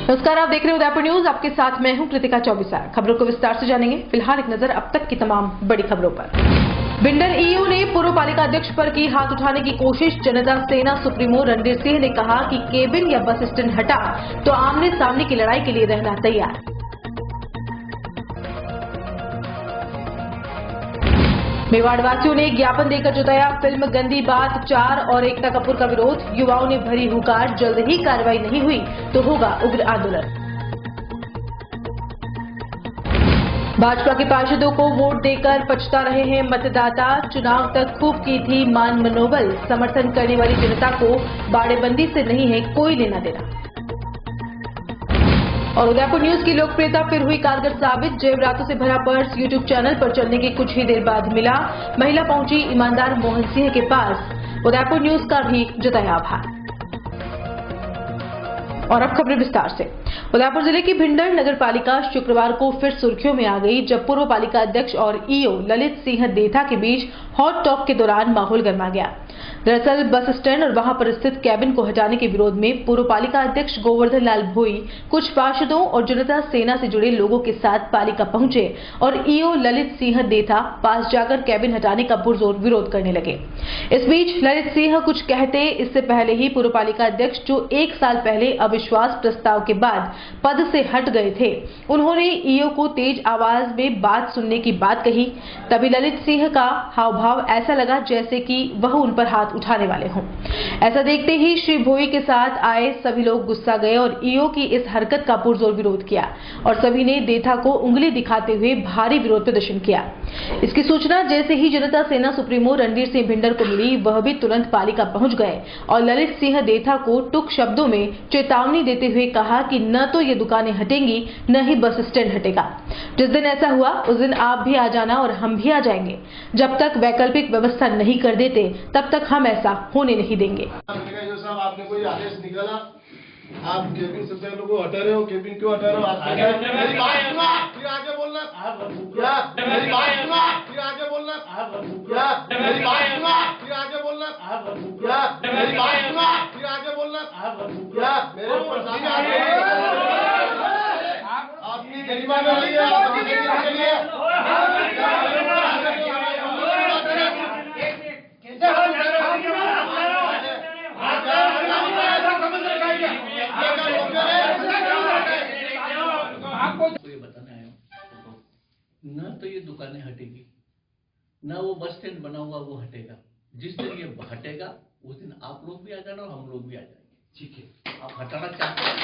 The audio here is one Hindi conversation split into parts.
नमस्कार, आप देख रहे हो उदयपुर न्यूज। आपके साथ मैं हूं कृतिका चौबीसार। खबरों को विस्तार से जानेंगे। फिलहाल एक नजर अब तक की तमाम बड़ी खबरों पर। भिंडर ईओ ने पूर्व पालिका अध्यक्ष पर की हाथ उठाने की कोशिश। जनता सेना सुप्रीमो रणधीर सिंह ने कहा कि केबिन या बस स्टैंड हटा तो आमने सामने की लड़ाई के लिए रहना तैयार। मेवाड़ वासियों ने ज्ञापन देकर जताया फिल्म गंदी बात 4 और एकता कपूर का विरोध। युवाओं ने भरी हुंकार, जल्द ही कार्रवाई नहीं हुई तो होगा उग्र आंदोलन। भाजपा के पार्षदों को वोट देकर पछता रहे हैं मतदाता। चुनाव तक खूब की थी मान मनोबल। समर्थन करने वाली जनता को बाड़ेबंदी से नहीं है कोई लेना देना। और उदयपुर न्यूज की लोकप्रियता फिर हुई कारगर साबित। जेवरातों से भरा पर्स यूट्यूब चैनल पर चलने के कुछ ही देर बाद मिला। महिला पहुंची ईमानदार मोहन सिंह के पास। उदयपुर न्यूज का भी जताया आभार। और अब खबरें विस्तार से। उदयपुर जिले की भिंडर नगर पालिका शुक्रवार को फिर सुर्खियों में आ गई, जब पूर्व पालिका अध्यक्ष और ईओ ललित सिंह देथा के बीच हॉट टॉक के दौरान माहौल गर्मा गया। दरअसल बस स्टैंड और वहां पर स्थित कैबिन को हटाने के विरोध में पूर्व पालिका अध्यक्ष गोवर्धन लाल भोई कुछ पार्षदों और जनता सेना से जुड़े लोगों के साथ पालिका पहुंचे और ईओ ललित सिंह देथा पास जाकर कैबिन हटाने का पुरजोर विरोध करने लगे। इस बीच ललित सिंह कुछ कहते इससे पहले ही पूर्व पालिका अध्यक्ष, जो 1 साल पहले अविश्वास प्रस्ताव के बाद पद से हट गए थे, उन्होंने ईओ को तेज आवाज में बात सुनने की बात कही। तभी ललित सिंह का हाव भाव ऐसा लगा जैसे कि वह उन पर हाथ उठाने वाले हों। ऐसा देखते ही श्री भोई के साथ आए सभी लोग गुस्सा गए और ईओ की इस हरकत का पुरजोर विरोध किया और सभी ने देथा को उंगली दिखाते हुए भारी विरोध प्रदर्शन किया। इसकी सूचना जैसे ही जनता सेना सुप्रीमो रणधीर सिंह भिंडर को मिली, वह भी तुरंत पालिका पहुंच गए और ललित सिंह देथा को टुक शब्दों में चेतावनी देते हुए कहा कि न तो ये दुकानें हटेंगी न ही बस स्टैंड हटेगा। जिस दिन ऐसा हुआ उस दिन आप भी आ जाना और हम भी आ जाएंगे। जब तक वैकल्पिक व्यवस्था नहीं कर देते तब तक हम ऐसा होने नहीं देंगे। आपने कोई आदेश निकाला, आप केबिन से पहले को हटा रहे हो, केबिन क्यों हटा रहे हो? मेरी बात सुनो, फिर आगे बोलना। क्या मेरी बात सुनो, फिर आगे बोलना। क्या मेरी बात सुनो, फिर आगे बोलना। क्या मेरी बात सुनो, फिर आगे बोलना। क्या मेरे ऊपर सामने आपकी गरिमा कर रही है, न तो ये दुकानें हटेगी, न वो बस स्टैंड बना हुआ वो हटेगा। जिस दिन ये हटेगा उस दिन आप लोग भी आ जाना और हम लोग भी आ जाएंगे। ठीक है, आप हटाना चाहते हैं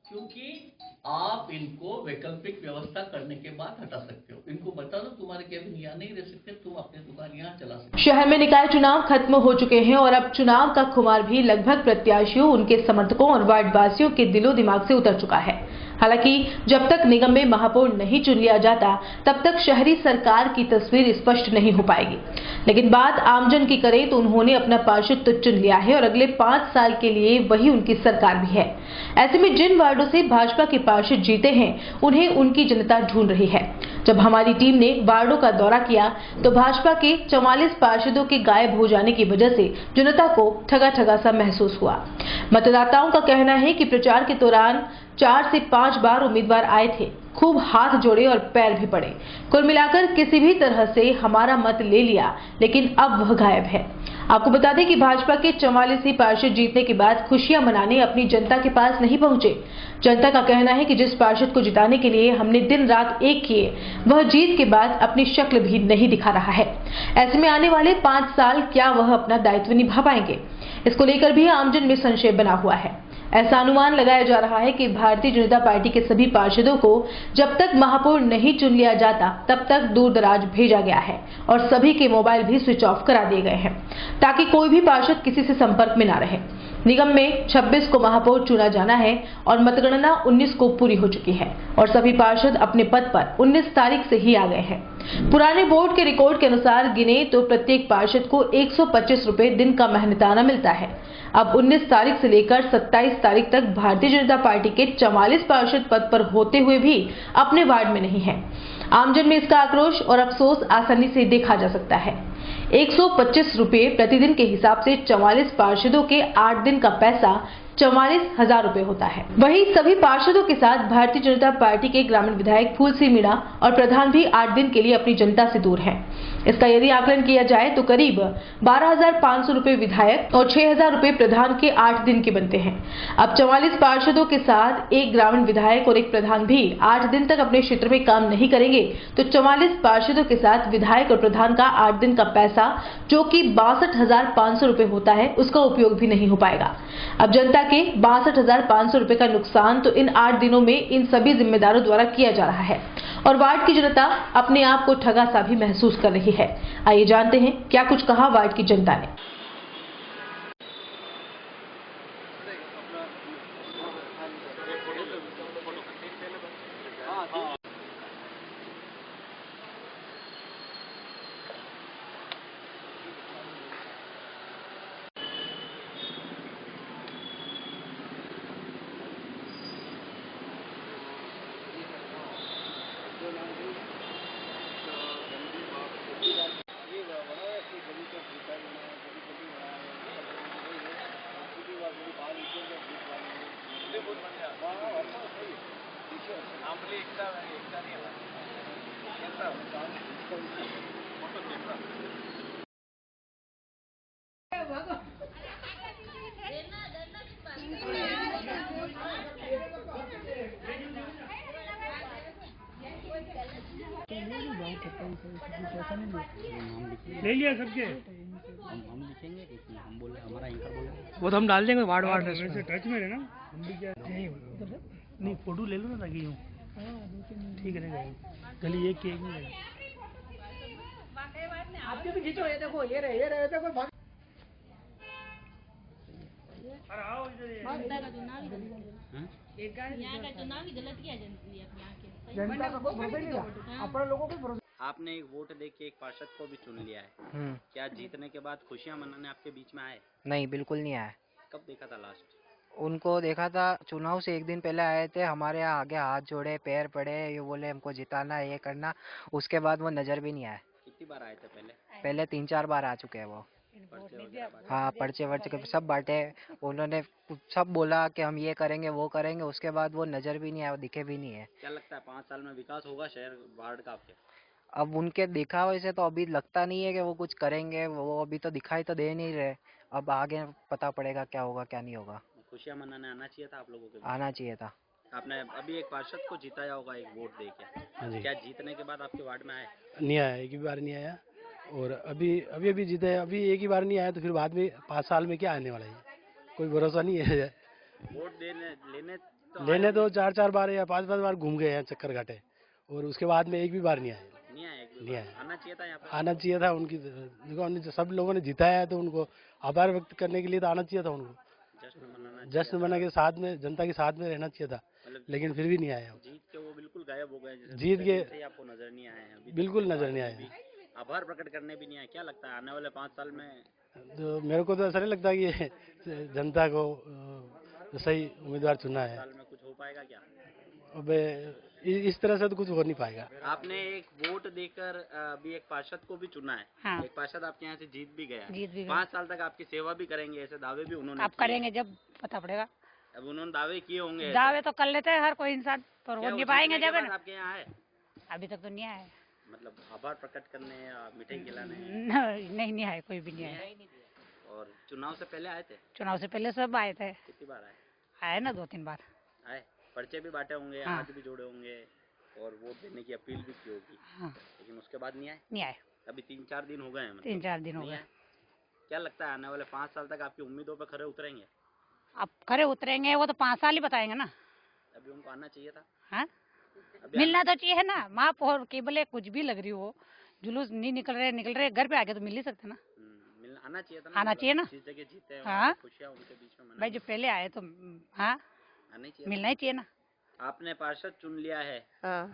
क्योंकि आप इनको वैकल्पिक व्यवस्था करने के बाद हटा सकते हो। इनको बता दो तुम्हारे केबिन यहाँ नहीं रह सकते, तुम अपनी दुकान यहाँ चला सकते हो। शहर में निकाय चुनाव खत्म हो चुके हैं और अब चुनाव का खुमार भी लगभग प्रत्याशियों, उनके समर्थकों और वार्ड वासियों के दिलो दिमाग से उतर चुका है। हालांकि जब तक निगम में महापौर नहीं चुन लिया जाता तब तक शहरी सरकार की तस्वीर स्पष्ट नहीं हो पाएगी। लेकिन बात आमजन की करें तो उन्होंने अपना पार्षद तो चुन लिया है और अगले 5 साल के लिए वही उनकी सरकार भी है। ऐसे में जिन वार्डों से भाजपा के पार्षद जीते हैं उन्हें उनकी जनता ढूंढ रही है। जब हमारी टीम ने वार्डों का दौरा किया तो भाजपा के 44 पार्षदों के गायब हो जाने की वजह से जनता को ठगा ठगा सा महसूस हुआ। मतदाताओं का कहना है कि प्रचार के दौरान 4 से 5 बार उम्मीदवार आए थे, खूब हाथ जोड़े और पैर भी पड़े। कुल मिलाकर किसी भी तरह से हमारा मत ले लिया, लेकिन अब वह गायब है। आपको बता दें कि भाजपा के 44 ही पार्षद जीतने के बाद खुशियां मनाने अपनी जनता के पास नहीं पहुंचे। जनता का कहना है कि जिस पार्षद को जिताने के लिए हमने दिन रात एक किए, वह जीत के बाद अपनी शक्ल भी नहीं दिखा रहा है। ऐसे में आने वाले 5 साल क्या वह अपना दायित्व निभा पाएंगे? इसको लेकर भी आमजन में संशय बना हुआ है। ऐसा अनुमान लगाया जा रहा है कि भारतीय जनता पार्टी के सभी पार्षदों को जब तक महापौर नहीं चुन लिया जाता तब तक दूर दराज भेजा गया है और सभी के मोबाइल भी स्विच ऑफ करा दिए गए हैं ताकि कोई भी पार्षद किसी से संपर्क में ना रहे। निगम में 26 को महापौर चुना जाना है और मतगणना 19 को पूरी हो चुकी है और सभी पार्षद अपने पद पर 19 तारीख से ही आ गए हैं। पुराने बोर्ड के रिकॉर्ड के अनुसार गिने तो प्रत्येक पार्षद को 125 रुपए दिन का मेहनताना मिलता है। अब 19 तारीख से लेकर 27 तारीख तक भारतीय जनता पार्टी के 44 पार्षद पद पर होते हुए भी अपने वार्ड में नहीं है। आमजन में इसका आक्रोश और अफसोस आसानी से देखा जा सकता है। 125 रुपए प्रतिदिन के हिसाब से 44 पार्षदों के 8 दिन का पैसा 44,000 रुपए होता है। वहीं सभी पार्षदों के साथ भारतीय जनता पार्टी के ग्रामीण विधायक फूल सिंह मीणा और प्रधान भी 8 दिन के लिए अपनी जनता से दूर हैं। इसका यदि आकलन किया जाए तो करीब 12,500 रुपए विधायक और 6,000 रुपए प्रधान के 8 दिन के बनते हैं। अब 44 पार्षदों के साथ एक ग्रामीण विधायक और एक प्रधान भी 8 दिन तक अपने क्षेत्र में काम नहीं करेंगे तो 44 पार्षदों के साथ विधायक और प्रधान का 8 दिन का पैसा जो कि 62,500 रुपए होता है उसका उपयोग भी नहीं हो पाएगा। अब जनता के 62,500 रुपए का नुकसान तो इन 8 दिनों में इन सभी जिम्मेदारों द्वारा किया जा रहा है और वार्ड की जनता अपने आप को ठगा सा भी महसूस कर रही है। आइए जानते हैं क्या कुछ कहा वार्ड की जनता ने। ले लिया सबके हम लिखेंगे इसमें, हम बोल रहे हमारा एंकर बोल रहे वो तो हम डाल देंगे वार्ड वार्ड से टच में रहना। हम भी क्या नहीं फोटो ले लो ना ताकि यूँ ठीक रहेगा। गली एक के एक में आपके भी खींचो। ये देखो ये रहे देखो यहाँ का चुनाव ही गलत किया जनता के। आपने एक वोट दे के एक पार्षद को भी चुन लिया है, क्या जीतने के बाद खुशियां मनाने आपके बीच में आए? नहीं, बिल्कुल नहीं आए। कब देखा था लास्ट? उनको देखा था चुनाव से एक दिन पहले आए थे, हमारे यहाँ आगे हाथ जोड़े, पैर पड़े, ये बोले हमको जिताना है, ये करना। उसके बाद वो नजर भी नहीं आए। कितनी बार आए थे पहले? पहले 3-4 बार आ चुके हैं वो। हाँ, पर्चे वर्चे सब बांटे उन्होंने, सब बोला कि हम ये करेंगे वो करेंगे। उसके बाद वो नजर भी नहीं आया, दिखे भी नहीं है। क्या लगता है 5 साल में विकास होगा शहर वार्ड का आपके? अब उनके दिखावे से तो अभी लगता नहीं है कि वो कुछ करेंगे, वो अभी तो दिखाई तो दे नहीं रहे। अब आगे पता पड़ेगा क्या होगा क्या नहीं होगा। खुशियां मनाने आना चाहिए था आप लोगों के? आना चाहिए था। आपने अभी एक पार्षद को जिताया होगा एक वोट दे के, क्या जीतने के बाद आपके वार्ड में आए? नहीं आया, एक भी बार नहीं आया। और अभी जीते, अभी एक ही बार नहीं आया तो फिर बाद में 5 साल में क्या आने वाला है? कोई भरोसा नहीं है। वोट लेने तो 4-4 बार या 5-5 बार घूम गए हैं चक्कर घाटे, और उसके बाद में एक भी बार नहीं आए। नहीं आया। आना चाहिए था यहाँ पे? आना चाहिए था। उनकी देखो सब लोगों ने जिताया है तो उनको आभार व्यक्त करने के लिए तो आना चाहिए था उनको। जश्न मना के साथ में जनता के साथ में रहना चाहिए था, लेकिन फिर भी नहीं आया। जीत के वो बिल्कुल गायब हो गए। जीत के आपको नजर नहीं आए हैं? बिल्कुल नजर नहीं आया। आभार प्रकट करने भी नहीं आए। क्या लगता है आने वाले 5 साल में? तो मेरे को तो ऐसा नहीं लगता कि जनता को सही उम्मीदवार चुना है। साल में कुछ हो पाएगा क्या? अब इस तरह से तो कुछ हो नहीं पाएगा। आपने एक वोट देकर अभी एक पार्षद को भी चुना है। हाँ। एक पार्षद आपके यहाँ से जीत भी गया। 5 साल तक आपकी सेवा भी करेंगे, ऐसे दावे भी उन्होंने आप करेंगे जब पता पड़ेगा। अब उन्होंने दावे किए होंगे। दावे तो कर लेते हैं हर कोई इंसान, पर वो निभाएंगे जब ना। आपके यहाँ आए? अभी तक तो नहीं आया। मतलब आभार प्रकट करने या मिठाई खिलाने? नहीं आए, कोई भी नहीं आया। और चुनाव से पहले आए थे? चुनाव से पहले सब आए थे। कितनी बार आए? आए ना 2-3 बार आए। पर्चे भी बांटे होंगे, हाँ। हाथ भी जोड़े होंगे और वोट देने की अपील भी की होगी। हाँ। लेकिन उसके बाद नहीं आए? नहीं आए। अभी 3-4 दिन हो गए हैं। 3-4 दिन हो गए। क्या लगता है आने वाले 5 साल तक आपकी उम्मीदों पर खरे उतरेंगे? अब खरे उतरेंगे वो तो 5 साल ही बताएंगे ना। अभी उनको आना चाहिए था। हाँ, मिलना तो चाहिए ना। माँ और केवल कुछ भी लग रही हो, जुलूस नहीं निकल रहे, घर पे आके तो मिल ही सकते ना। आना चाहिए था ना। आना चाहिए ना। जिस जगह जीते हैं हाँ, खुशियाँ उनके बीच में भाई जो पहले आए तो हाँ मिलना ही चाहिए ना। आपने पार्षद चुन लिया है। हाँ।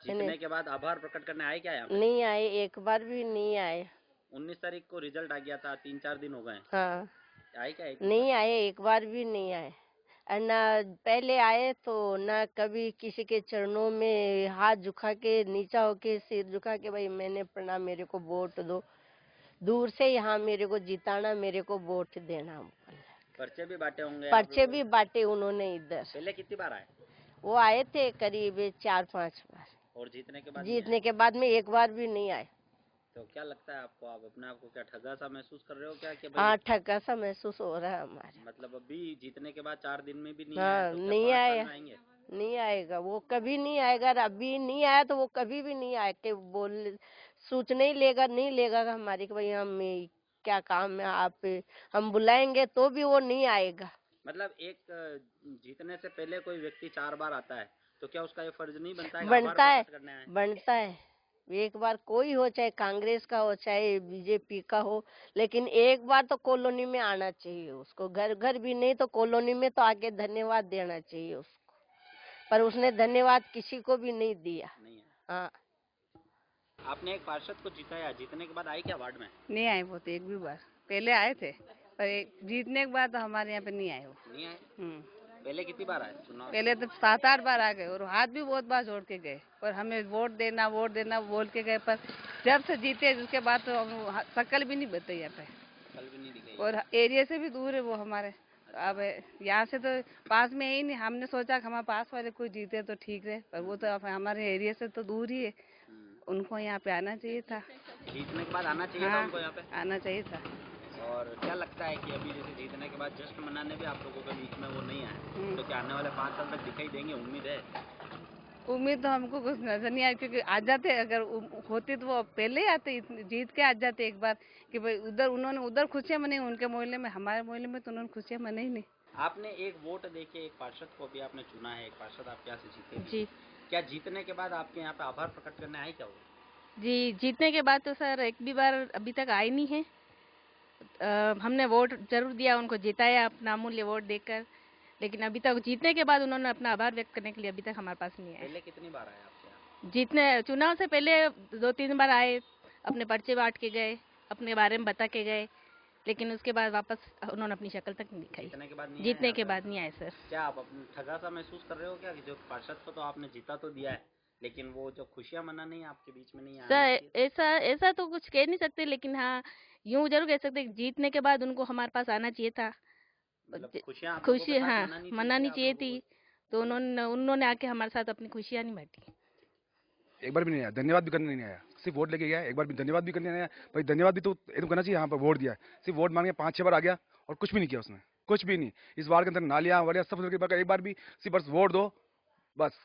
जीतने के बाद आभार प्रकट करने आए क्या यहाँ पे? नहीं आए, एक बार भी नहीं आए। 19 तारीख को रिजल्ट आ गया था, 3-4 दिन हो गए। हाँ। आए क्या? नहीं आए, एक बार भी नहीं आए। और ना पहले आए तो ना कभी किसी के चरणों में हाथ झुका के, नीचा होके, सिर झुका के भाई मैंने प्रणाम, मेरे को वोट दो। दूर से यहाँ मेरे को जिताना, मेरे को वोट देना। पर्चे भी बांटे होंगे? पर्चे भी बांटे उन्होंने इधर। पहले कितनी बार आए? वो आए थे करीब 4-5 बार। और जीतने के बाद? जीतने के बाद में एक बार भी नहीं आए। तो क्या लगता है आपको, आप अपने आप को क्या ठगा सा महसूस कर रहे हो क्या कि हाँ, ठगा सा महसूस हो रहा है हमारे। मतलब अभी जीतने के बाद 4 दिन में भी नहीं हाँ, आए तो नहीं क्या 5 आए, साल में आएंगे? नहीं आएगा, वो कभी नहीं आएगा। अभी नहीं आया तो वो कभी भी नहीं आए के बोल सूचना ही लेगा, नहीं लेगा हमारी कि भाई हम क्या काम है, आप हम बुलाएंगे तो भी वो नहीं आएगा। मतलब एक जीतने से पहले कोई व्यक्ति 4 बार आता है तो क्या उसका ये फर्ज नहीं बनता है? बनता है। एक बार कोई हो, चाहे कांग्रेस का हो चाहे बीजेपी का हो, लेकिन एक बार तो कॉलोनी में आना चाहिए उसको। घर घर भी नहीं तो कॉलोनी में तो आके धन्यवाद देना चाहिए उसको, पर उसने धन्यवाद किसी को भी नहीं दिया। नहीं है। हाँ। आपने एक पार्षद को जिताया, जीतने के बाद आई क्या वार्ड में? नहीं आए वो तो एक भी बार। पहले आए थे पर जीतने के बाद तो हमारे यहाँ पे नहीं आए वो। नहीं आए? पहले कितनी बार आए चुनाव? पहले तो 7-8 बार आ गए और हाथ भी बहुत बार जोड़ के गए, और हमें वोट देना बोल के गए, पर जब से जीते उसके बाद तो हम शक्ल भी नहीं बताई यहाँ पे। कल भी नहीं दिखाई? और एरिया से भी दूर है वो हमारे। अब यहाँ से तो पास में ही नहीं, हमने सोचा कि हमारे पास वाले कोई जीते तो ठीक है, पर वो तो अब हमारे एरिया से तो दूर ही है। उनको यहाँ पे आना चाहिए था। जीतने के बाद आना चाहिए था उनको यहाँ पे? आना चाहिए था। और क्या लगता है कि अभी जैसे जीतने के बाद जश्न मनाने भी आप लोगों के बीच में वो नहीं आए, तो क्या आने वाले 5 साल तक दिखाई देंगे? उम्मीद है? उम्मीद तो हमको कुछ नजर नहीं आई, क्योंकि आ जाते, अगर होती तो वो पहले ही आते, जीत के आ जाते एक बार कि भाई उधर उन्होंने उधर खुशियाँ मनाई उनके मोहल्ले में, हमारे मोहल्ले में तो उन्होंने खुशियाँ मनाई नहीं। आपने एक वोट देके एक पार्षद को भी आपने चुना है, एक पार्षद आपके यहाँ से जीते जी। क्या जीतने के बाद आपके यहाँ पे आभार प्रकट करने आए क्या वो? जी, जीतने के बाद तो सर एक भी बार अभी तक आए नहीं है। हमने वोट जरूर दिया, उनको जिताया अपना अमूल्य वोट देकर, लेकिन अभी तक जीतने के बाद उन्होंने अपना आभार व्यक्त करने के लिए अभी तक हमारे पास नहीं आए। पहले कितनी बार आए आपके यहाँ? जीतने चुनाव से पहले 2-3 बार आए, अपने पर्चे बांट के गए, अपने बारे में बता के गए, लेकिन उसके बाद वापस उन्होंने अपनी शक्ल तक नहीं दिखाई। जीतने के बाद नहीं आए सर। क्या आप अपने ठगा सा महसूस कर रहे हो क्या कि जो पार्षद को तो आपने जीता तो दिया है, लेकिन वो जो खुशियाँ मनाने आपके बीच में नहीं आए? सर ऐसा तो कुछ कह नहीं सकते, लेकिन हाँ यूँ जरूर कह सकते जीतने के बाद उनको हमारे पास आना चाहिए था। खुशी हाँ मनानी चाहिए थी, तो उन्होंने आके हमारे साथ अपनी खुशियाँ नहीं बांटी। एक बार भी नहीं आया, धन्यवाद भी करने नहीं आया, सिर्फ वोट लेके गया। एक बार भी धन्यवाद भी करने नहीं आया। भाई धन्यवाद भी तो करना चाहिए, यहाँ पर वोट दिया, सिर्फ वोट मांगे 5-6 बार आ गया और कुछ भी नहीं किया उसने, कुछ भी नहीं। इस बार के अंदर नालियाँ वालियाँ सब एक बार भी सिर्फ बस वोट दो, बस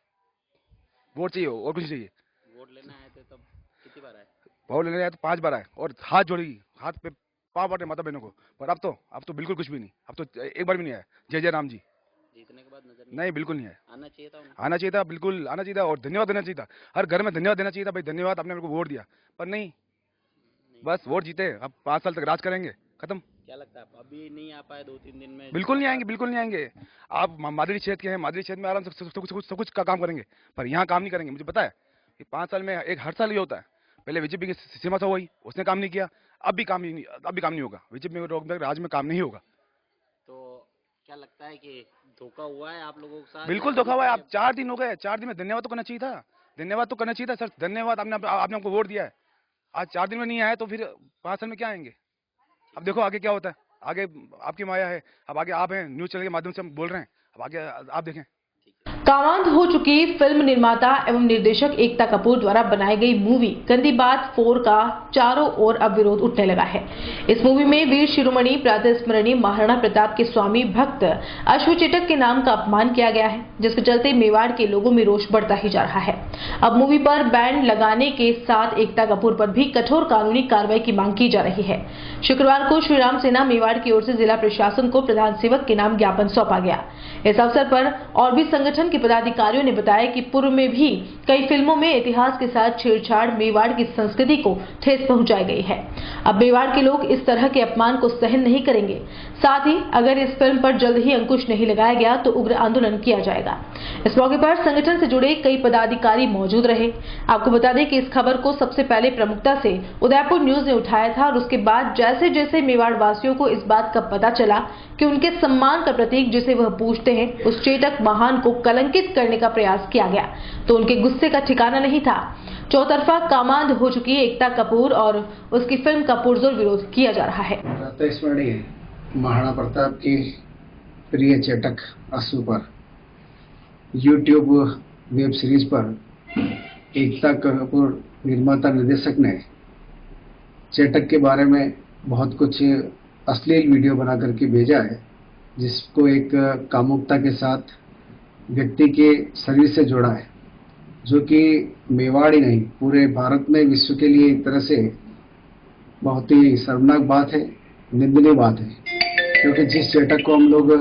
वोट चाहिए और कुछ चाहिए। वोट लेने आए थे तब कितनी बार आए? वोट लेने आए तो 5 बार आए और हाथ जोड़ी, हाथ पे पाँव बांटे माता बहनों को, पर अब तो बिल्कुल कुछ भी नहीं, अब तो एक बार भी नहीं आया। जय जय राम जी। जीतने के बाद नजर नहीं बिल्कुल नहीं आया। आना चाहिए था उनको? आना चाहिए था, बिल्कुल आना चाहिए था और धन्यवाद देना चाहिए था, हर घर में धन्यवाद देना चाहिए था। भाई धन्यवाद, आपने मेरे को वोट दिया, पर नहीं, बस वोट जीते, अब 5 साल तक राज करेंगे, खत्म। क्या लगता है अभी नहीं आ पाए 2-3 दिन में? बिल्कुल नहीं आएंगे, बिल्कुल नहीं आएंगे। आप मादरी क्षेत्र के हैं, मादरी क्षेत्र में आराम से सब कुछ का काम करेंगे, पर यहाँ काम नहीं करेंगे। मुझे पता है कि 5 साल में हर साल ये होता है। पहले बीजेपी की सीमा था वही, उसने काम नहीं किया, अब भी काम नहीं होगा। बीजेपी में राज में काम नहीं होगा। तो क्या लगता है कि धोखा हुआ है आप लोगों के साथ? बिल्कुल धोखा हुआ है। आप 4 दिन हो गए, 4 दिन में धन्यवाद तो करना चाहिए था, धन्यवाद तो करना चाहिए था सर। धन्यवाद, आपने हमको वोट दिया है, आज 4 दिन में नहीं आया तो फिर 5 साल में क्या आएंगे? अब देखो आगे क्या होता है, आगे आपकी माया है, अब आगे आप हैं, न्यूज चैनल के माध्यम से हम बोल रहे हैं, अब आगे आप देखें। कामांध हो चुकी फिल्म निर्माता एवं निर्देशक एकता कपूर द्वारा बनाई गई मूवी गंदी बात 4 का चारों ओर अब विरोध उठने लगा है। इस मूवी में वीर शिरोमणि प्रातः स्मरणीय महाराणा प्रताप के स्वामी भक्त अश्वचेतक के नाम का अपमान किया गया है, जिसके चलते मेवाड़ के लोगों में रोष बढ़ता ही जा रहा है। अब मूवी पर बैन लगाने के साथ एकता कपूर पर भी कठोर कानूनी कार्रवाई की मांग की जा रही है। शुक्रवार को श्रीराम सेना मेवाड़ की ओर से जिला प्रशासन को प्रधान सेवक के नाम ज्ञापन सौंपा गया। इस अवसर पर और भी संगठन के पदाधिकारियों ने बताया कि पूर्व में भी कई फिल्मों में इतिहास के साथ छेड़छाड़ मेवाड़ की संस्कृति को ठेस पहुंचाई गई है। अब मेवाड़ के लोग इस तरह के अपमान को सहन नहीं करेंगे। साथ ही अगर इस फिल्म पर जल्द ही अंकुश नहीं लगाया गया तो उग्र आंदोलन किया जाएगा। इस मौके पर संगठन से जुड़े कई पदाधिकारी मौजूद रहे। आपको बता दें कि इस खबर को सबसे पहले प्रमुखता से उदयपुर न्यूज ने उठाया था और उसके बाद जैसे जैसे मेवाड़ वासियों को इस बात का पता चला कि उनके सम्मान का प्रतीक जिसे वह पूजते हैं उस चेतक महान को कलंकित करने का प्रयास किया गया तो उनके गुस्से का ठिकाना नहीं था। चौतरफा कामांध हो चुकी एकता कपूर और उसकी फिल्म का पुरजोर विरोध किया जा रहा है। स्मरणीय महाराणा प्रताप की प्रिय चेटक अश्व पर YouTube वेब सीरीज पर एकता कपूर निर्माता निर्देशक ने चेटक के बारे में बहुत कुछ अश्लील वीडियो बना करके भेजा है, जिसको एक कामुकता के साथ व्यक्ति के शरीर से जोड़ा है, जो कि मेवाड़ ही नहीं पूरे भारत में विश्व के लिए एक तरह से बहुत ही शर्मनाक बात है, निंदनीय बात है। क्योंकि जिस चेटक को हम लोग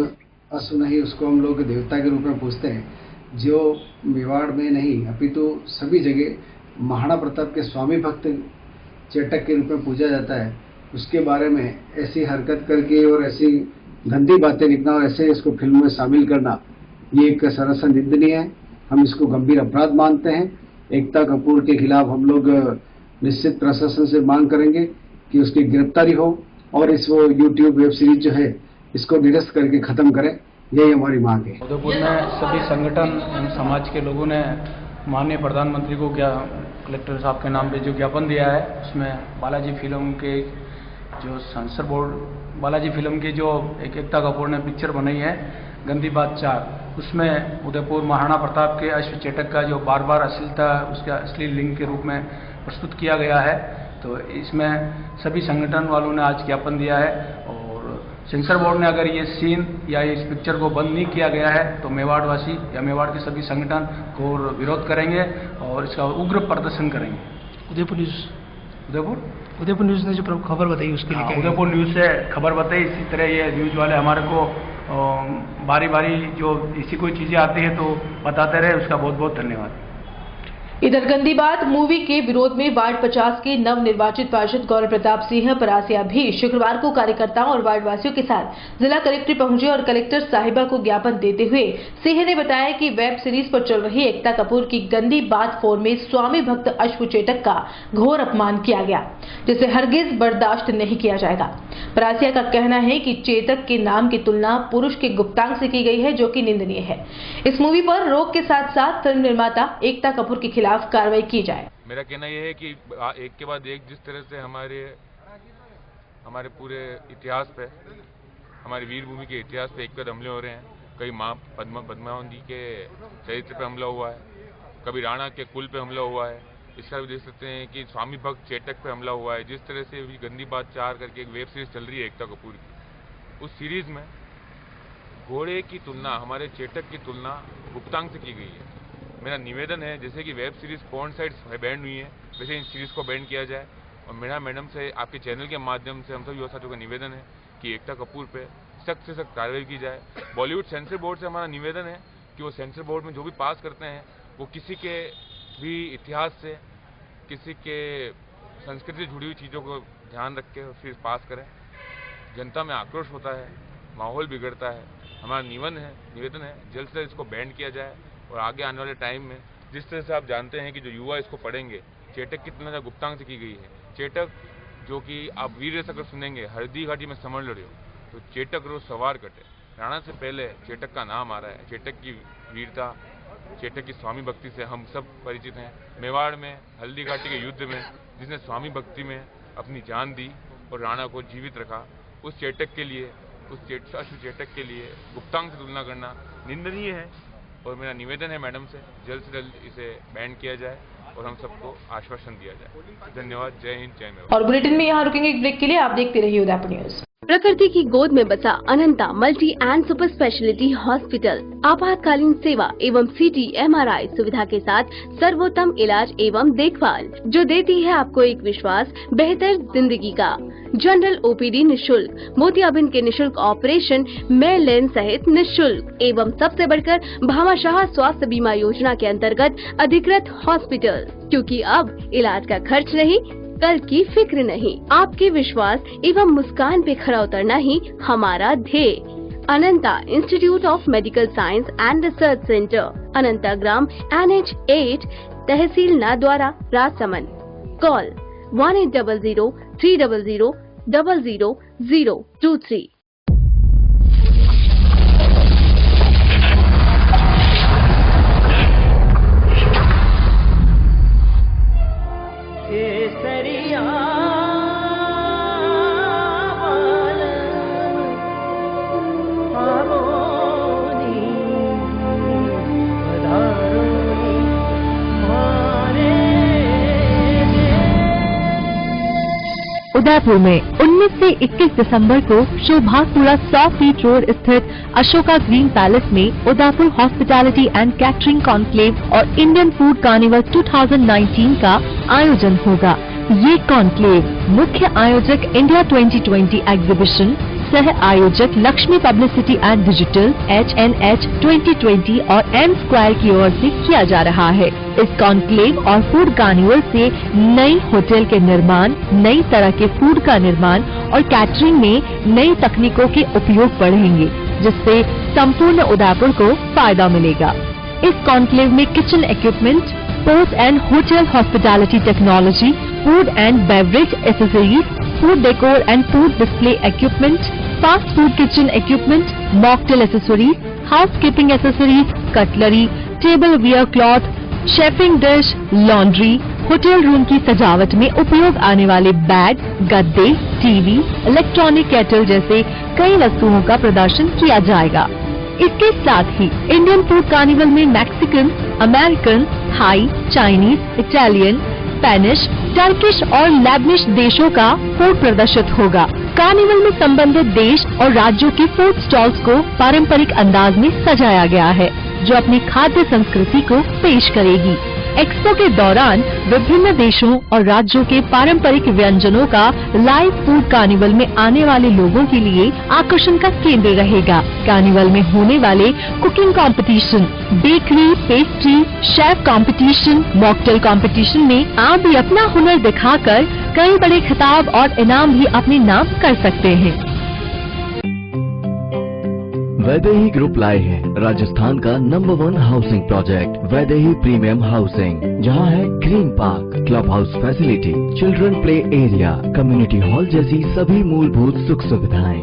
अश्व नहीं उसको हम लोग देवता के रूप में पूजते हैं, जो मेवाड़ में नहीं अपितु सभी जगह महाराणा प्रताप के स्वामी भक्त चेटक के रूप में पूजा जाता है, उसके बारे में ऐसी हरकत करके और ऐसी गंदी बातें लिखना और ऐसे इसको फिल्म में शामिल करना, ये एक सरासर निंदनीय है। हम इसको गंभीर अपराध मानते हैं। एकता कपूर के खिलाफ हम लोग निश्चित प्रशासन से मांग करेंगे कि उसकी गिरफ्तारी हो और इस वो YouTube वेब सीरीज जो है इसको निरस्त करके खत्म करें, यही हमारी मांग है। उदयपुर में सभी संगठन एवं समाज के लोगों ने माननीय प्रधानमंत्री को कलेक्टर साहब के नाम पे जो ज्ञापन दिया है, उसमें बालाजी फिल्म के जो सेंसर बोर्ड बालाजी फिल्म की जो एकता कपूर ने पिक्चर बनाई है गंदी बात 4, उसमें उदयपुर महाराणा प्रताप के अश्व चेटक का जो बार बार अश्लीलता उसका अश्लील लिंग के रूप में प्रस्तुत किया गया है। तो इसमें सभी संगठन वालों ने आज ज्ञापन दिया है और सेंसर बोर्ड ने अगर ये सीन या इस पिक्चर को बंद नहीं किया गया है तो मेवाड़ वासी या मेवाड़ के सभी संगठन को विरोध करेंगे और इसका उग्र प्रदर्शन करेंगे। उदयपुर न्यूज़ ने जो खबर बताई उसके लिए उदयपुर न्यूज़ से खबर बताई। इसी तरह ये न्यूज़ वाले हमारे को बारी बारी जो इसी कोई चीज़ें आती है तो बताते रहे, उसका बहुत बहुत धन्यवाद। इधर गंदी बात मूवी के विरोध में वार्ड 50 के नव निर्वाचित पार्षद गौरव प्रताप सिंह परासिया भी शुक्रवार को कार्यकर्ताओं और वार्ड वासियों के साथ जिला कलेक्ट्रेट पहुंचे और कलेक्टर साहिबा को ज्ञापन देते हुए सिंह ने बताया कि वेब सीरीज पर चल रही एकता कपूर की गंदी बात 4 में स्वामी भक्त अश्व चेटक का घोर अपमान किया गया, जिसे हरगिज बर्दाश्त नहीं किया जाएगा। परासिया का कहना है कि चेतक के नाम की तुलना पुरुष के गुप्तांग से की गई है, जो कि निंदनीय है। इस मूवी पर रोक के साथ साथ फिल्म निर्माता एकता कपूर के खिलाफ कार्रवाई की जाए। मेरा कहना यह है कि एक के बाद एक जिस तरह से हमारे पूरे इतिहास पे, हमारी वीर भूमि के इतिहास पे एक पर हमले हो रहे हैं, कई माँ पद्मावती के चरित्र पे हमला हुआ है, कभी राणा के कुल पे हमला हुआ है, इसका भी देख सकते हैं कि स्वामी भक्त चेटक पे हमला हुआ है। जिस तरह से गंदी बात 4 करके एक वेब सीरीज चल रही है एकता कपूर की, उस सीरीज में घोड़े की तुलना, हमारे चेटक की तुलना गुप्तांग से की गई है। मेरा निवेदन है, जैसे कि web series porn sites ban हुई है, वैसे इन सीरीज को बैन किया जाए। और मेरा मैडम से, आपके चैनल के माध्यम से हम सभी युवा साथियों का निवेदन है कि एकता कपूर पे सख्त से सख्त कार्रवाई की जाए। बॉलीवुड सेंसर बोर्ड से हमारा निवेदन है कि वो सेंसर बोर्ड में जो भी पास करते हैं वो किसी के भी इतिहास से, किसी के संस्कृति से जुड़ी हुई चीज़ों को ध्यान रख के फिर पास करें। जनता में आक्रोश होता है, माहौल बिगड़ता है। हमारा निवेदन है जल्द से जल्द इसको बैन किया जाए और आगे आने वाले टाइम में जिस तरह से आप जानते हैं कि जो युवा इसको पढ़ेंगे, चेटक की तुलना गुप्तांग से की गई है। चेटक जो कि आप वीर रस अगर सुनेंगे, हल्दी घाटी में समर लड़े हो, तो चेटक रोज सवार कटे। राणा से पहले चेटक का नाम आ रहा है। चेटक की वीरता, चेटक की स्वामी भक्ति से हम सब परिचित हैं। मेवाड़ में हल्दी घाटी के युद्ध में जिसने स्वामी भक्ति में अपनी जान दी और राणा को जीवित रखा, उस चेटक के लिए, उस चेटक के लिए गुप्तांग से तुलना करना निंदनीय है। और मेरा निवेदन है मैडम से जल्द इसे बैन किया जाए और हम सबको आश्वासन दिया जाए। धन्यवाद। जय हिंद, जय मेवाड़। और बुलेटिन में यहाँ रुकेंगे एक ब्रेक के लिए। आप देखते रहिए उदयपुर न्यूज। प्रकृति की गोद में बसा Ananta multi and super speciality hospital आपातकालीन सेवा एवं CT MRI सुविधा के साथ सर्वोत्तम इलाज एवं देखभाल, जो देती है आपको एक विश्वास बेहतर जिंदगी का। जनरल ओपीडी निशुल्क, मोतियाबिंद के निशुल्क ऑपरेशन मेलेन सहित निशुल्क एवं सबसे बढ़कर भामाशाह स्वास्थ्य बीमा योजना के अंतर्गत अधिकृत हॉस्पिटल, क्योंकि अब इलाज का खर्च नहीं, कल की फिक्र नहीं। आपके विश्वास एवं मुस्कान पे खरा उतरना ही हमारा ध्येय। Ananta institute of medical science and research centre, Ananta Gram, NH8, तहसील नाद्वारा, राजसमंद। कॉल 1800-300-00023। उदयपुर में 19 से 21 दिसंबर को शोभापुरा 100 फीट रोड स्थित अशोका ग्रीन पैलेस में Udaipur hospitality and catering conclave और इंडियन फूड कार्निवल 2019 का आयोजन होगा। ये कॉन्क्लेव मुख्य आयोजक इंडिया 2020 एग्जीबिशन, सह आयोजक Lakshmi publicity and digital HNH 2020 और M स्क्वायर की ओर से किया जा रहा है। इस कॉन्क्लेव और फूड कार्निवल से नई होटल के निर्माण, नई तरह के फूड का निर्माण और कैटरिंग में नई तकनीकों के उपयोग बढ़ेंगे, जिससे संपूर्ण उदयपुर को फायदा मिलेगा। इस कॉन्क्लेव में kitchen equipment, port and hotel hospitality technology, food and beverage accessories, food decor and food display equipment, fast food kitchen equipment, mocktail accessories, housekeeping accessories, cutlery, tableware cloth, chafing dish, laundry, hotel room की सजावट में उपयोग आने वाले बेड, गद्दे, टीवी, इलेक्ट्रॉनिक केटल जैसे कई वस्तुओं का प्रदर्शन किया जाएगा। इसके साथ ही इंडियन फूड कार्निवल में Mexican, American, Thai, Chinese, Italian, Spanish, Turkish और लेबनिश देशों का फूड प्रदर्शित होगा। कार्निवल में संबंधित देश और राज्यों के फूड स्टॉल्स को पारंपरिक अंदाज में सजाया गया है, जो अपनी खाद्य संस्कृति को पेश करेगी। एक्सपो के दौरान विभिन्न देशों और राज्यों के पारंपरिक व्यंजनों का लाइव फूड कार्निवल में आने वाले लोगों के लिए आकर्षण का केंद्र रहेगा। कार्निवल में होने वाले cooking competition, bakery, pastry, chef competition, mocktail competition में आप भी अपना हुनर दिखाकर कई बड़े खिताब और इनाम भी अपने नाम कर सकते हैं। वैदेही ग्रुप लाए हैं राजस्थान का number 1 housing project Vaidehi premium housing, जहां है green park, club house facility, children play area, community hall जैसी सभी मूलभूत सुख सुविधाएं,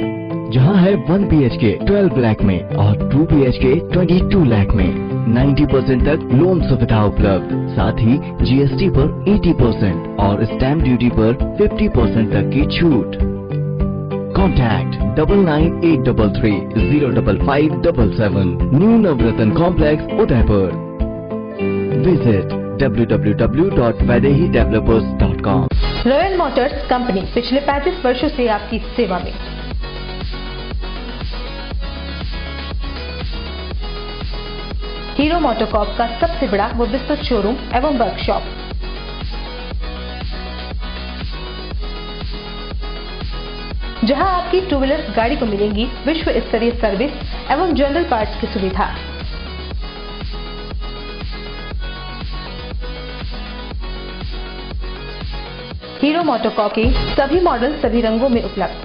जहां है 1 BHK 12 लाख में और 2 BHK 22 लाख में 90% तक लोन सुविधा उपलब्ध, साथ ही GST पर 80% और स्टैम्प ड्यूटी पर 50% तक की छूट। Contact 9983305577 New Navratna Complex, Udaipur. Visit www.vaidehidevelopers.com. Royal Motors company पिछले 35 वर्षों से आपकी सेवा में। हीरो मोटोकॉर्प का सबसे बड़ा व विस्तृत शोरूम एवं वर्कशॉप, जहां आपकी 2 व्हीलर गाड़ी को मिलेंगी विश्व स्तरीय सर्विस एवं जनरल पार्ट्स की सुविधा। हीरो मोटोकॉर्प के सभी मॉडल सभी रंगों में उपलब्ध।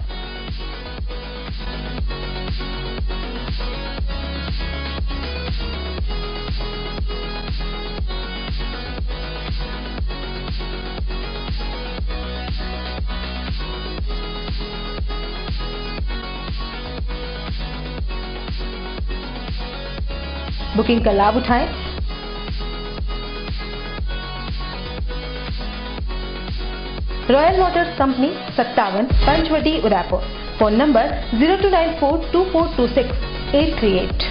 बुकिंग का लाभ उठाएं। Royal Motors company 57 Panchvati, Udaipur. Phone number 02942426-838।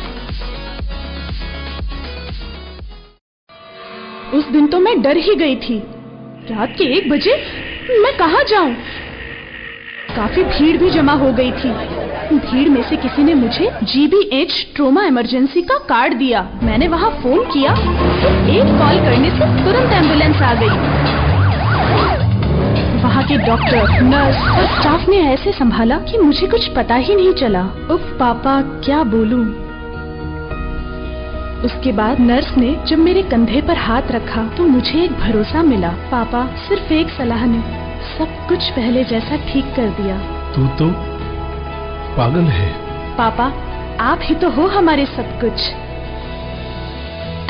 उस दिन तो मैं डर ही गई थी। रात के 1 बजे मैं कहाँ जाऊं? काफी भीड़ भी जमा हो गई थी। भीड़ में से किसी ने मुझे GBH ट्रोमा इमरजेंसी का कार्ड दिया। मैंने वहाँ फोन किया तो एक कॉल करने से तुरंत एम्बुलेंस आ गई। वहाँ के डॉक्टर, नर्स और स्टाफ ने ऐसे संभाला कि मुझे कुछ पता ही नहीं चला। उफ पापा, क्या बोलूं। उसके बाद नर्स ने जब मेरे कंधे पर हाथ रखा तो मुझे एक भरोसा मिला। पापा, सिर्फ एक सलाह ने सब कुछ पहले जैसा ठीक कर दिया। तू तो पागल है। पापा, आप ही तो हो हमारे सब कुछ।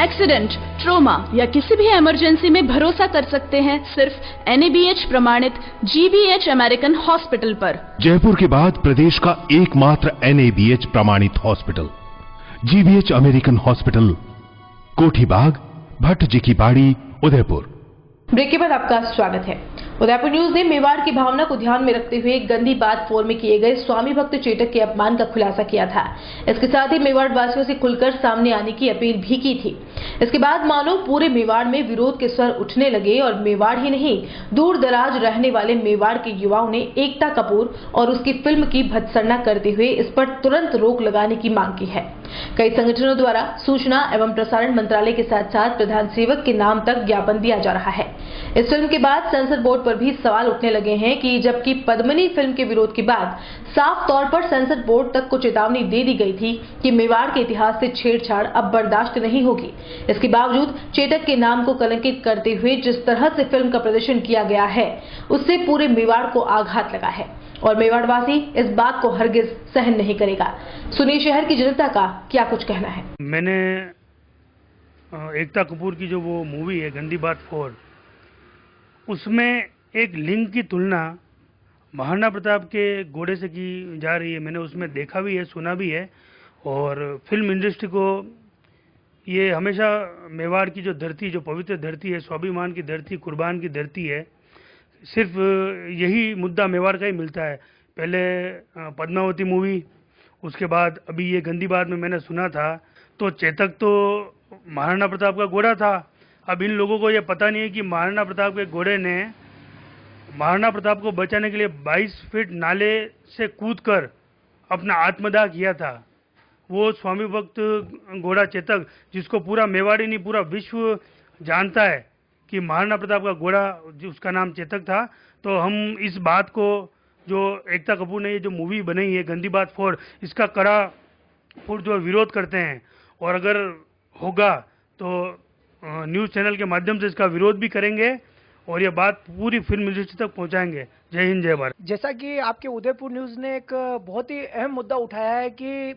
एक्सीडेंट, ट्रोमा या किसी भी इमरजेंसी में भरोसा कर सकते हैं सिर्फ NABH प्रमाणित GBH अमेरिकन हॉस्पिटल पर। जयपुर के बाद प्रदेश का एकमात्र NABH प्रमाणित हॉस्पिटल GBH अमेरिकन हॉस्पिटल, कोठी बाग, भट्ट जी की बाड़ी, उदयपुर। ब्रेक के बाद आपका स्वागत है। उदयपुर न्यूज ने मेवाड़ की भावना को ध्यान में रखते हुए गंदी बात फोर में किए गए स्वामी भक्त चेतक के अपमान का खुलासा किया था। इसके साथ ही मेवाड़ वासियों से खुलकर सामने आने की अपील भी की थी। इसके बाद मानो पूरे मेवाड़ में विरोध के स्वर उठने लगे और मेवाड़ ही नहीं, दूर दराज रहने वाले मेवाड़ के युवाओं ने एकता कपूर और उसकी फिल्म की भत्सना करते हुए इस पर तुरंत रोक लगाने की मांग की है। कई संगठनों द्वारा सूचना एवं प्रसारण मंत्रालय के साथ साथ प्रधान सेवक के नाम तक ज्ञापन दिया जा रहा है। इस फिल्म के बाद सेंसर बोर्ड पर भी सवाल उठने लगे हैं कि जबकि पद्मिनी फिल्म के विरोध के बाद साफ तौर पर सेंसर बोर्ड तक को चेतावनी दे दी गई थी कि मेवाड़ के इतिहास से छेड़छाड़ अब बर्दाश्त नहीं होगी। इसके बावजूद चेतक के नाम को कलंकित करते हुए जिस तरह से फिल्म का प्रदर्शन किया गया है उससे पूरे मेवाड़ को आघात लगा है और मेवाड़वासी इस बात को हरगिज सहन नहीं करेगा। सुनिए शहर की जनता का क्या कुछ कहना है। मैंने एकता कपूर की जो वो मूवी है गंदी बात 4, उसमें एक लिंग की तुलना महाराणा प्रताप के घोड़े से की जा रही है। मैंने उसमें देखा भी है, सुना भी है। और फिल्म इंडस्ट्री को ये हमेशा मेवाड़ की जो धरती, जो पवित्र धरती है, स्वाभिमान की धरती, कुर्बान की धरती है, सिर्फ यही मुद्दा मेवाड़ का ही मिलता है। पहले पद्मावती मूवी, उसके बाद अभी ये गंदी बात में मैंने सुना था तो चेतक तो महाराणा प्रताप का घोड़ा था। अब इन लोगों को ये पता नहीं है कि महाराणा प्रताप के घोड़े ने महाराणा प्रताप को बचाने के लिए 22 फीट नाले से कूदकर अपना आत्मदाह किया था। वो स्वामी भक्त घोड़ा चेतक, जिसको पूरा मेवाड़ी नहीं पूरा विश्व जानता है कि महाराणा प्रताप का घोड़ा, उसका नाम चेतक था। तो हम इस बात को, जो एकता कपूर ने ये जो मूवी बनाई है गंदी बात 4, इसका कड़ा पुरजोर विरोध करते हैं। और अगर होगा तो न्यूज़ चैनल के माध्यम से इसका विरोध भी करेंगे और ये बात पूरी फिल्म इंडस्ट्री तक पहुंचाएंगे। जय हिंद, जय भारत। जैसा कि आपके उदयपुर न्यूज़ ने एक बहुत ही अहम मुद्दा उठाया है कि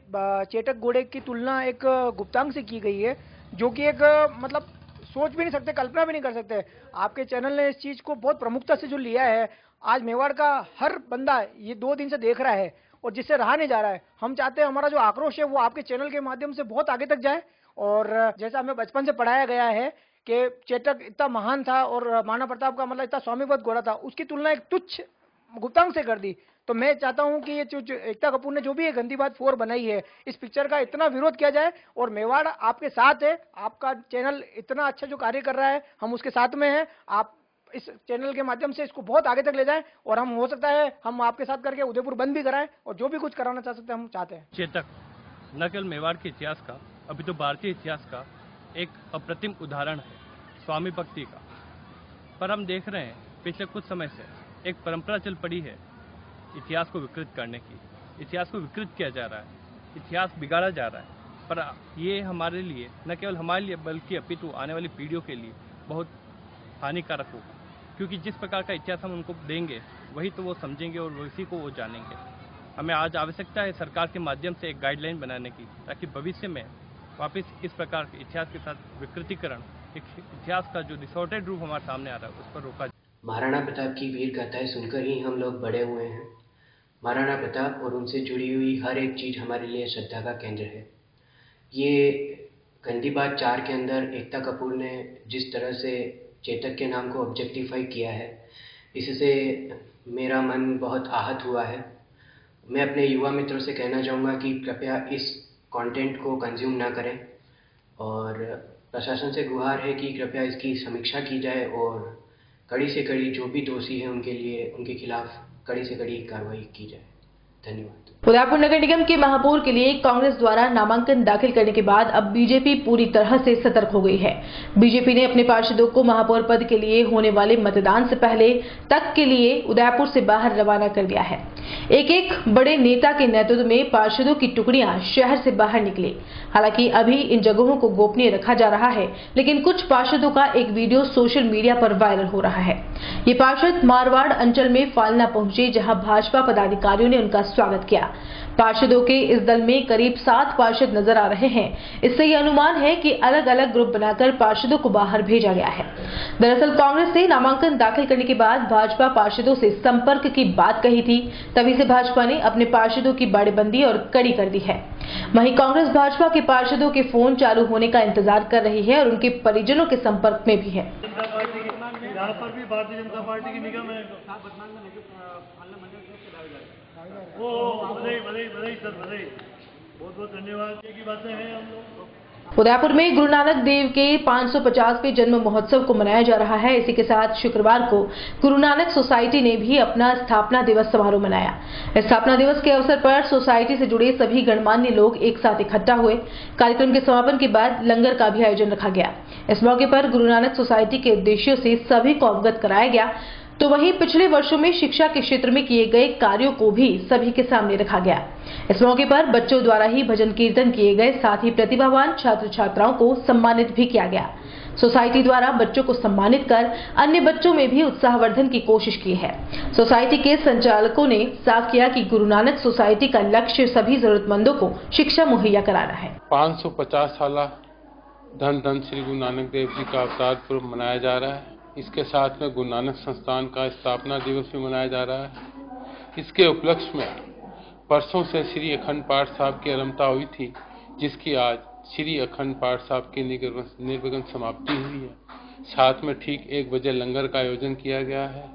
चेतक घोड़े की तुलना एक गुप्तांग से की गई है, जो कि एक मतलब सोच भी नहीं सकते, कल्पना भी नहीं कर सकते। आपके चैनल ने इस चीज़ को बहुत प्रमुखता से जो लिया है, आज मेवाड़ का हर बंदा ये 2 दिन से देख रहा है और जिससे रहा नहीं जा रहा है। हम चाहते हैं हमारा जो आक्रोश है वो आपके चैनल के माध्यम से बहुत आगे तक जाए। और जैसा हमें बचपन से पढ़ाया गया है कि चेतक इतना महान था और महाराणा प्रताप का मतलब इतना स्वामीभक्त घोड़ा था, उसकी तुलना एक तुच्छ गुप्तांग से कर दी। तो मैं चाहता हूं कि ये जो एकता कपूर ने जो भी ये गंदी बात 4 बनाई है, इस पिक्चर का इतना विरोध किया जाए। और मेवाड़ आपके साथ है, आपका चैनल इतना अच्छा जो कार्य कर रहा है, हम उसके साथ में हैं। आप इस चैनल के माध्यम से इसको बहुत आगे तक ले जाएं और हम हो सकता है हम आपके साथ करके उदयपुर बंद भी कराएं और जो भी कुछ कराना चाह सकते हैं हम चाहते हैं। चेतक न केवल मेवाड़ के इतिहास का, अभी तो भारतीय इतिहास का एक अप्रतिम उदाहरण है स्वामी भक्ति का। पर हम देख रहे हैं पिछले कुछ समय से एक परंपरा चल पड़ी है इतिहास को विकृत करने की। इतिहास को विकृत किया जा रहा है, इतिहास बिगाड़ा जा रहा है। पर ये हमारे लिए, न केवल हमारे लिए बल्कि अपितु आने वाली पीढ़ियों के लिए बहुत हानिकारक होगा, क्योंकि जिस प्रकार का इतिहास हम उनको देंगे वही तो वो समझेंगे और उसी को वो जानेंगे। हमें आज आवश्यकता है सरकार के माध्यम से एक गाइडलाइन बनाने की, ताकि भविष्य में वापस इस प्रकार के इतिहास के साथ विकृतीकरण, इतिहास का जो डिसऑर्डर्ड रूप हमारे सामने आ रहा है उस पर रोका जाए। महाराणा प्रताप की वीर गाथाएं सुनकर ही हम लोग बड़े हुए हैं। महाराणा प्रताप और उनसे जुड़ी हुई हर एक चीज़ हमारे लिए श्रद्धा का केंद्र है। ये गंदी बात 4 के अंदर एकता कपूर ने जिस तरह से चेतक के नाम को ऑब्जेक्टिफाई किया है, इससे मेरा मन बहुत आहत हुआ है। मैं अपने युवा मित्रों से कहना चाहूँगा कि कृपया इस कंटेंट को कंज्यूम ना करें और प्रशासन से गुहार है कि कृपया इसकी समीक्षा की जाए और कड़ी से कड़ी जो भी दोषी हैं उनके लिए, उनके खिलाफ कड़ी से कड़ी कार्रवाई की जाए। धन्यवाद। उदयपुर नगर निगम के महापौर के लिए कांग्रेस द्वारा नामांकन दाखिल करने के बाद अब बीजेपी पूरी तरह से सतर्क हो गई है। बीजेपी ने अपने पार्षदों को महापौर पद के लिए होने वाले मतदान से पहले तक के लिए उदयपुर से बाहर रवाना कर दिया है। एक एक बड़े नेता के नेतृत्व में पार्षदों की टुकड़ियां शहर से बाहर निकली। हालांकि अभी इन जगहों को गोपनीय रखा जा रहा है, लेकिन कुछ पार्षदों का एक वीडियो सोशल मीडिया पर वायरल हो रहा है। ये पार्षद मारवाड़ अंचल में फालना पहुंचे, जहां भाजपा पदाधिकारियों ने उनका स्वागत किया। पार्षदों के इस दल में करीब 7 पार्षद नजर आ रहे हैं। इससे यह अनुमान है कि अलग अलग ग्रुप बनाकर पार्षदों को बाहर भेजा गया है। दरअसल कांग्रेस ने नामांकन दाखिल करने के बाद भाजपा पार्षदों से संपर्क की बात कही थी, तभी से भाजपा ने अपने पार्षदों की बाड़ेबंदी और कड़ी कर दी है। वहीं कांग्रेस भाजपा के पार्षदों के फोन चालू होने का इंतजार कर रही है और उनके परिजनों के संपर्क में भी है। यहाँ पर भी भारतीय जनता पार्टी की निगम है। बधाई सर, बधाई, बहुत बहुत धन्यवाद। की बातें हैं हम लोग। उदयपुर में गुरु नानक देव के 550वें जन्म महोत्सव को मनाया जा रहा है। इसी के साथ शुक्रवार को गुरु नानक सोसाइटी ने भी अपना स्थापना दिवस समारोह मनाया। स्थापना दिवस के अवसर पर सोसाइटी से जुड़े सभी गणमान्य लोग एक साथ इकट्ठा हुए। कार्यक्रम के समापन के बाद लंगर का भी आयोजन रखा गया। इस मौके पर गुरु नानक सोसाइटी के उद्देश्यों से सभी को अवगत कराया गया। तो वहीं पिछले वर्षों में शिक्षा के क्षेत्र में किए गए कार्यों को भी सभी के सामने रखा गया। इस मौके पर बच्चों द्वारा ही भजन कीर्तन किए गए, साथ ही प्रतिभावान छात्र छात्राओं को सम्मानित भी किया गया। सोसाइटी द्वारा बच्चों को सम्मानित कर अन्य बच्चों में भी उत्साहवर्धन की कोशिश की है। सोसाइटी के संचालकों ने साफ किया कि गुरु नानक सोसाइटी का लक्ष्य सभी जरूरतमंदों को शिक्षा मुहैया कराना है। 550 साल धन धन श्री गुरु नानक देव जी का अवतार पर्व मनाया जा रहा है। इसके साथ में गुरु नानक संस्थान का स्थापना दिवस भी मनाया जा रहा है। इसके उपलक्ष्य में परसों से श्री अखंड पाठ साहब की आरंभता हुई थी, जिसकी आज श्री अखंड पाठ साहब की निर्विघ्न समाप्ति हुई है। साथ में ठीक 1 बजे लंगर का आयोजन किया गया है।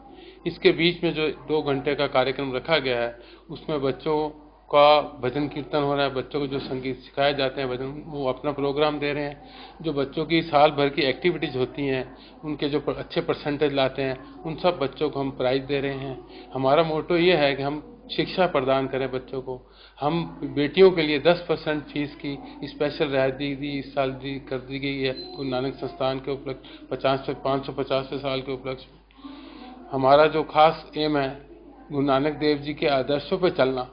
इसके बीच में जो 2 घंटे का कार्यक्रम रखा गया है, उसमें बच्चों का भजन कीर्तन हो रहा है। बच्चों को जो संगीत सिखाए जाते हैं भजन, वो अपना प्रोग्राम दे रहे हैं। जो बच्चों की साल भर की एक्टिविटीज़ होती हैं, उनके जो अच्छे परसेंटेज लाते हैं, उन सब बच्चों को हम प्राइज़ दे रहे हैं। हमारा मोटो ये है कि हम शिक्षा प्रदान करें बच्चों को। हम बेटियों के लिए 10% फीस की स्पेशल रियायती इस साल कर दी गई है गुरु नानक संस्थान के उपलक्ष्य 550वें साल के उपलक्ष्य। हमारा जो खास एम है गुरु नानक देव जी के आदर्शों पर चलना,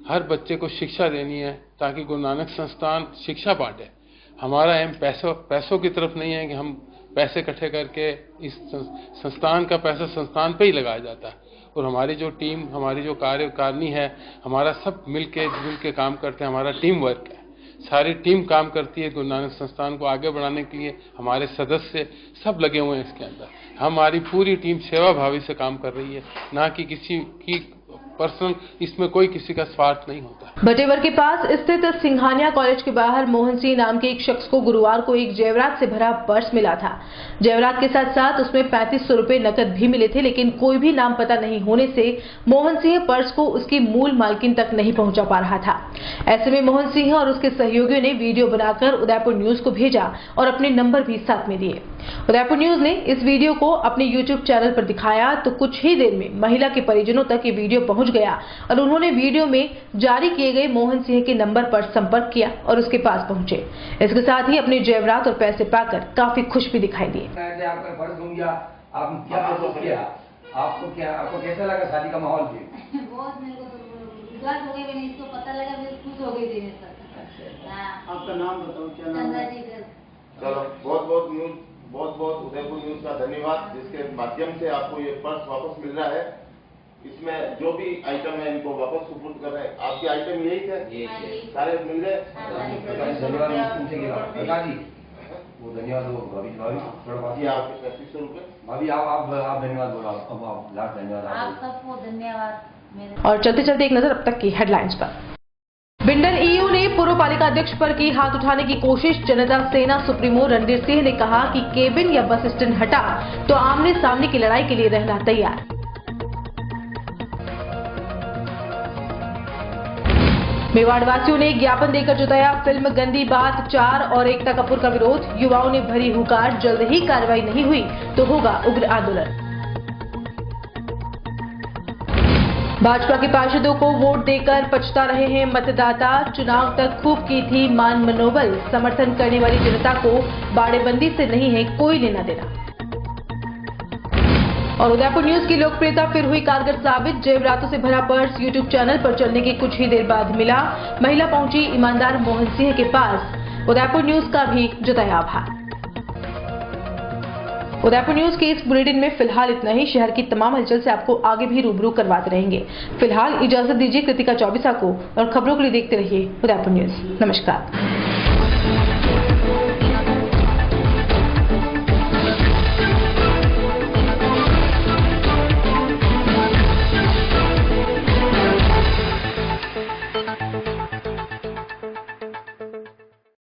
हर बच्चे को शिक्षा देनी है ताकि गुरु नानक संस्थान शिक्षा बांटे। हमारा एम पैसों की तरफ नहीं है कि हम पैसे इकट्ठे करके इस संस्थान का पैसा संस्थान पे ही लगाया जाता है। और हमारी जो टीम, हमारी जो कार्यकारिणी है, हमारा सब मिल के काम करते हैं। हमारा टीम वर्क है, सारी टीम काम करती है गुरु नानक संस्थान को आगे बढ़ाने के लिए। हमारे सदस्य सब लगे हुए हैं इसके अंदर। हमारी पूरी टीम सेवा भावी से काम कर रही है, ना कि किसी की पर्सनल, इसमें कोई किसी का स्वार्थ नहीं होता। बटेवर के पास स्थित सिंघानिया कॉलेज के बाहर मोहन सिंह नाम के एक शख्स को गुरुवार को एक जेवरात से भरा पर्स मिला था। जेवरात के साथ साथ उसमें 3500 रुपए नकद भी मिले थे, लेकिन कोई भी नाम पता नहीं होने से मोहन सिंह पर्स को उसकी मूल मालकिन तक नहीं पहुंचा पा रहा था। ऐसे में मोहन सिंह और उसके सहयोगियों ने वीडियो बनाकर उदयपुर न्यूज को भेजा और अपने नंबर भी साथ में दिए। उदयपुर न्यूज ने इस वीडियो को अपने यूट्यूब चैनल पर दिखाया तो कुछ ही देर में महिला के परिजनों तक ये वीडियो पहुंच गया और उन्होंने वीडियो में जारी किए गए मोहन सिंह के नंबर पर संपर्क किया और उसके पास पहुंचे। इसके साथ ही अपने जेवरात और पैसे पाकर काफी खुश भी दिखाई दिए। आपका पर्स घूम गया, आप क्या महसूस किया? आपको कैसा लगा शादी का माहौल? बहुत मेरे को उदास हो गई, मैंने इसको पता लगा, मैं खुश हो गई देने तक। आपका नाम बताओ, क्या नाम है? चलो, बहुत बहुत उदयपुर न्यूज का धन्यवाद, जिसके माध्यम से आपको ये पर्स वापस मिल रहा है। इसमें जो भी आइटम है इनको वापस सुपुर्द कर रहे हैं। आपके आइटम यही थे, सारे मिल गए। धन्यवाद जी, वो धन्यवाद हो भाभी थोड़ा बात आपके 3500 रुपए। भाभी आप धन्यवाद बोला, अब आप लास्ट धन्यवाद आप सबको धन्यवाद। और चलते चलते एक नजर अब तक की हेडलाइंस पर। बिंडल ईओ ने पूर्व पालिका अध्यक्ष पर की हाथ उठाने की कोशिश। जनता सेना सुप्रीमो रणधीर सिंह ने कहा कि केबिन या बस स्टैंड हटा तो आमने सामने की लड़ाई के लिए रहना तैयार। मेवाड़ वासियों ने ज्ञापन देकर जताया फिल्म गंदी बात 4 और एकता कपूर का विरोध। युवाओं ने भरी हुंकार, जल्द ही कार्रवाई नहीं हुई तो होगा उग्र आंदोलन। भाजपा के पार्षदों को वोट देकर पछता रहे हैं मतदाता। चुनाव तक खूब की थी मान मनोबल। समर्थन करने वाली जनता को बाड़ेबंदी से नहीं है कोई लेना देना। और उदयपुर न्यूज की लोकप्रियता फिर हुई कारगर साबित। जेवरातों से भरा पर्स यूट्यूब चैनल पर चलने के कुछ ही देर बाद मिला। महिला पहुंची ईमानदार मोहन सिंह के पास। उदयपुर न्यूज का भी जताया आभार। उदयपुर न्यूज के इस बुलेटिन में फिलहाल इतना ही। शहर की तमाम हलचल से आपको आगे भी रूबरू करवाते रहेंगे। फिलहाल इजाजत दीजिए कृतिका चौबीसा को और खबरों के लिए देखते रहिए उदयपुर न्यूज। नमस्कार।